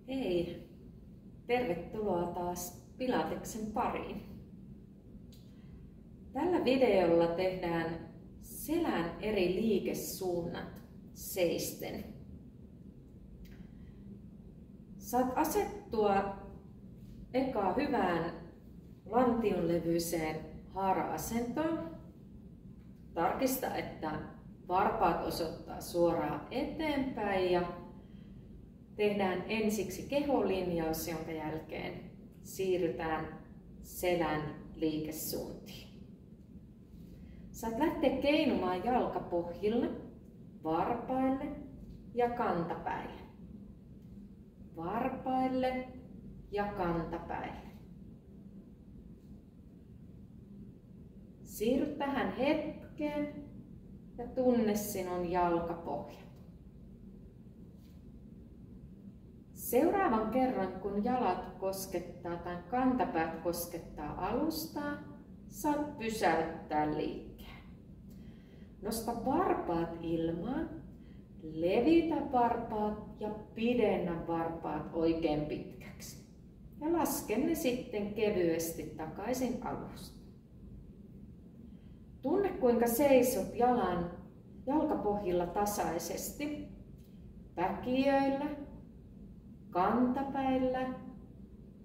Hei, tervetuloa taas Pilateksen pariin. Tällä videolla tehdään selän eri liikesuunnat seisten. Saat asettua eka hyvään lantionlevyiseen haara-asentoon. Tarkista, että varpaat osoittaa suoraan eteenpäin ja tehdään ensiksi keholinjaus, jonka jälkeen siirrytään selän liikesuuntiin. Saat lähteä keinumaan jalkapohjilla, varpaille ja kantapäille. Varpaille ja kantapäille. Siirry tähän hetkeen ja tunne sinun jalkapohjat. Seuraavan kerran, kun jalat koskettaa tai kantapäät koskettaa alustaa, saat pysäyttää liikkeen. Nosta varpaat ilmaan, levitä varpaat ja pidennä varpaat oikein pitkäksi. Ja laske ne sitten kevyesti takaisin alusta. Tunne, kuinka seisot jalkapohjilla tasaisesti, päkiöillä, kantapäillä,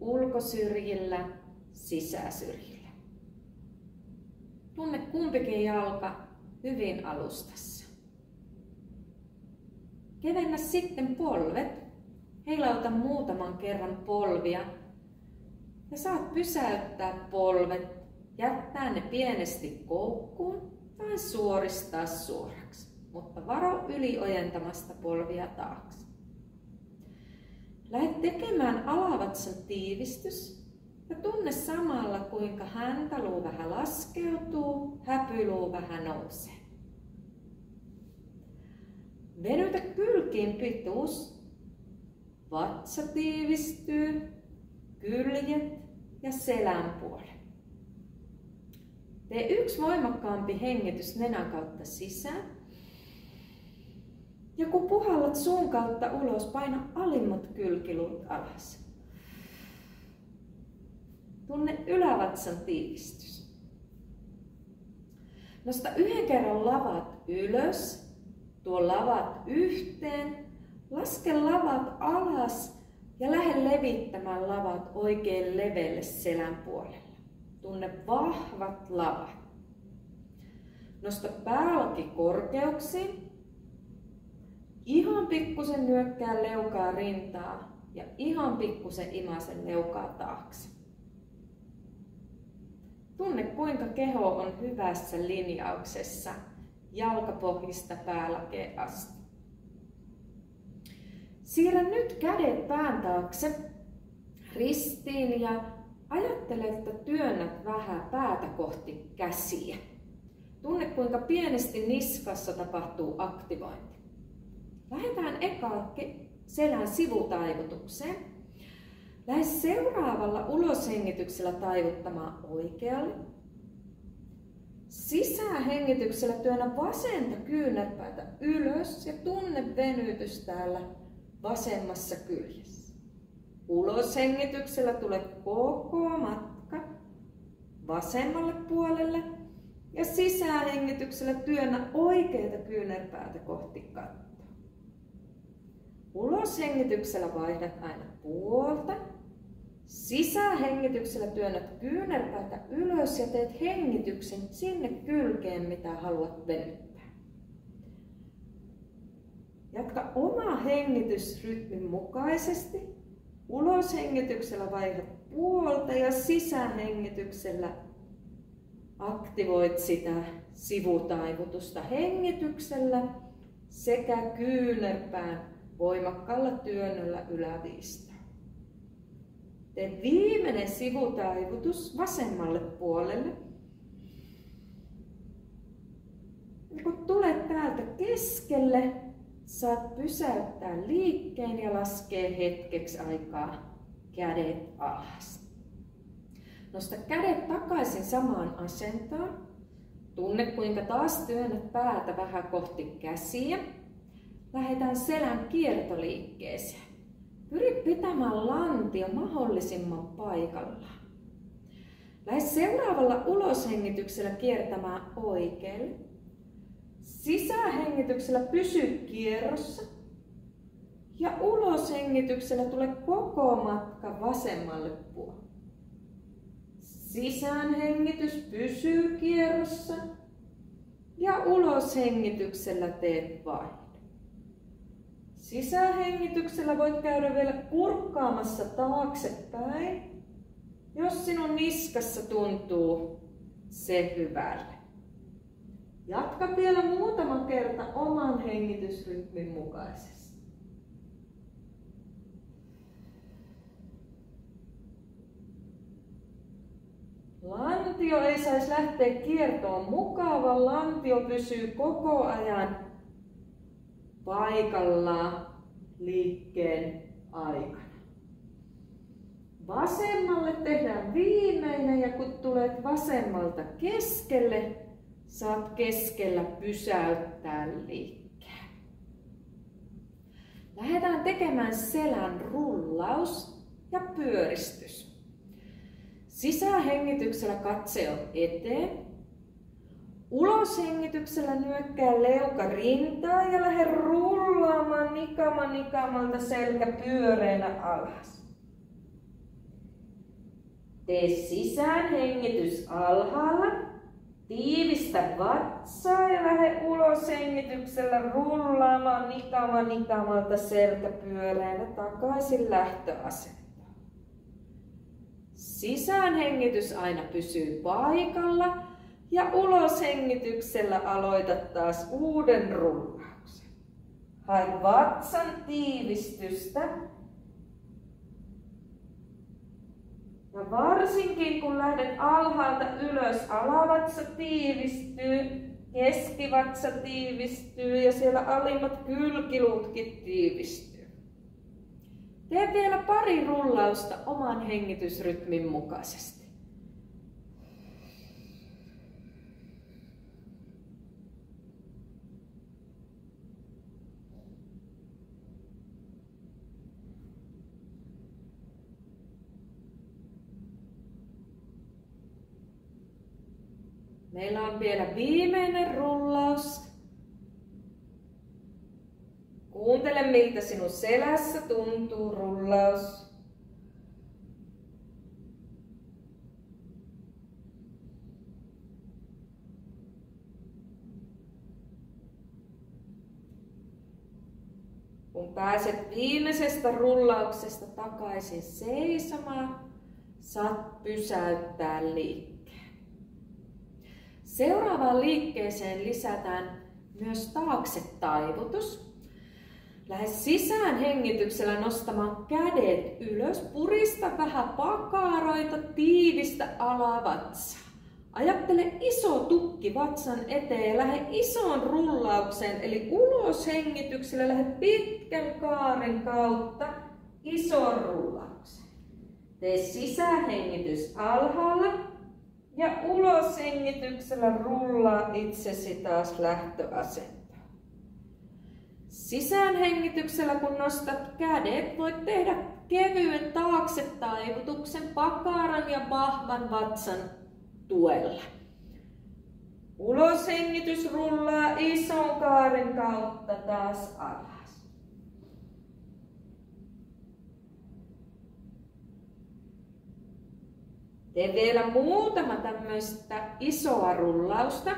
ulkosyrjillä, sisäsyrjillä. Tunne kumpikin jalka hyvin alustassa. Kevennä sitten polvet. Heilauta muutaman kerran polvia. Ja saat pysäyttää polvet, jättää ne pienesti koukkuun tai suoristaa suoraksi. Mutta varo yliojentamasta polvia taakse. Lähde tekemään alavatsan tiivistys ja tunne samalla, kuinka häntaluu vähän laskeutuu, häpyluu vähän nousee. Venytä kylkiin pituus, vatsa tiivistyy, kyljet ja selänpuoli. Tee yksi voimakkaampi hengitys nenän kautta sisään. Ja kun puhallat suun kautta ulos, paina alimmat kylkiluut alas. Tunne ylävatsan tiivistys. Nosta yhden kerran lavat ylös, tuo lavat yhteen, laske lavat alas ja lähde levittämään lavat oikein leveelle selän puolelle. Tunne vahvat lavat. Nosta päälaki korkeuksiin. Ihan pikkusen nyökkää leukaa rintaa ja ihan pikkusen imasen leukaa taakse. Tunne, kuinka keho on hyvässä linjauksessa jalkapohjista päälakeen asti. Siirrä nyt kädet pään taakse ristiin ja ajattele, että työnnät vähän päätä kohti käsiä. Tunne, kuinka pienesti niskassa tapahtuu aktivointi. Lähdetään eka selän sivutaivutukseen. Lähde seuraavalla uloshengityksellä taivuttamaan oikealle. Sisähengityksellä työnnä vasenta kyynärpäätä ylös ja tunne venytys täällä vasemmassa kyljessä. Uloshengityksellä tule koko matka vasemmalle puolelle ja sisähengityksellä työnnä oikeita kyynärpäätä kohti kattoa. Uloshengityksellä vaihdat aina puolta. Sisähengityksellä työnnät kyynärpäätä ylös ja teet hengityksen sinne kylkeen, mitä haluat venyttää. Jatka oma hengitysrytmin mukaisesti. Uloshengityksellä vaihdat puolta ja sisähengityksellä aktivoit sitä sivutaivutusta hengityksellä sekä kyynärpään voimakkaalla työnnöllä yläviistoon. Tee viimeinen sivutaivutus vasemmalle puolelle. Ja kun tulet täältä keskelle, saat pysäyttää liikkeen ja laskee hetkeksi aikaa kädet alas. Nosta kädet takaisin samaan asentoon. Tunne, kuinka taas työnnät päätä vähän kohti käsiä. Lähdetään selän kiertoliikkeeseen. Pyri pitämään lantio mahdollisimman paikallaan. Lähde seuraavalla uloshengityksellä kiertämään oikealle. Sisähengityksellä pysy kierrossa. Ja uloshengityksellä tule koko matka vasemmalle puolelle. Sisäänhengitys pysyy kierrossa. Ja uloshengityksellä teet vaihdon. Sisähengityksellä voit käydä vielä kurkkaamassa taaksepäin, jos sinun niskassa tuntuu se hyvälle. Jatka vielä muutama kerta oman hengitysrytmin mukaisesti. Lantio ei saisi lähteä kiertoon mukaan, vaan lantio pysyy koko ajan paikallaan liikkeen aikana. Vasemmalle tehdään viimeinen ja kun tulet vasemmalta keskelle, saat keskellä pysäyttää liikkeen. Lähdetään tekemään selän rullaus ja pyöristys. Sisähengityksellä katse on eteen. Uloshengityksellä nyökkää leuka rintaan ja lähde rullaamaan nikamalta selkä pyöreänä alas. Tee sisäänhengitys alhaalla. Tiivistä vatsaa ja lähde uloshengityksellä rullaamaan nikamalta selkä pyöreänä takaisin lähtöasentoon. Sisäänhengitys aina pysyy paikalla ja uloshengityksellä aloitat taas uuden rullauksen. Hae vatsan tiivistystä. Ja varsinkin kun lähdet alhaalta ylös, alavatsa tiivistyy, keskivatsa tiivistyy ja siellä alimmat kylkiluutkin tiivistyy. Tee vielä pari rullausta oman hengitysrytmin mukaisesti. Meillä on vielä viimeinen rullaus. Kuuntele, miltä sinun selässä tuntuu rullaus. Kun pääset viimeisestä rullauksesta takaisin seisomaan, saat pysäyttää liikkeen. Seuraavaan liikkeeseen lisätään myös taakse taivutus. Lähde sisään hengityksellä nostamaan kädet ylös. Purista vähän pakaroita, tiivistä alavatsaa. Ajattele iso tukki vatsan eteen ja lähde isoon rullaukseen. Eli uloshengityksellä lähde pitkän kaaren kautta isoon rullaukseen. Tee sisähengitys alhaalla. Ja uloshengityksellä rullaa itsesi taas lähtöasentoon. Sisäänhengityksellä kun nostat kädet, voit tehdä kevyen taakse taivutuksen pakaran ja vahvan vatsan tuella. Uloshengitys rullaa ison kaaren kautta taas alas. Tee vielä muutama tämmöistä isoa rullausta.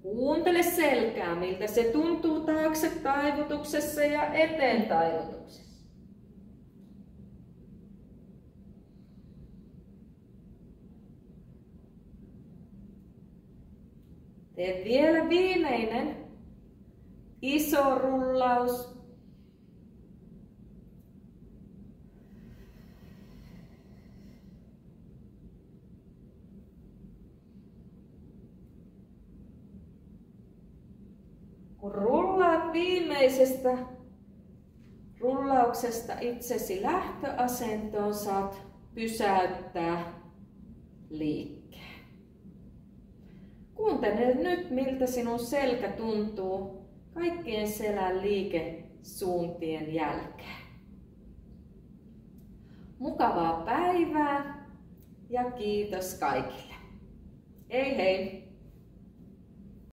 Kuuntele selkää, miltä se tuntuu taakse taivutuksessa ja eteen taivutuksessa. Tee vielä viimeinen iso rullaus. Kun rullaat viimeisestä rullauksesta itsesi lähtöasentoon, saat pysäyttää liikkeen. Kuuntele nyt, miltä sinun selkä tuntuu kaikkien selän liike suuntien jälkeen. Mukavaa päivää ja kiitos kaikille. Hei hei!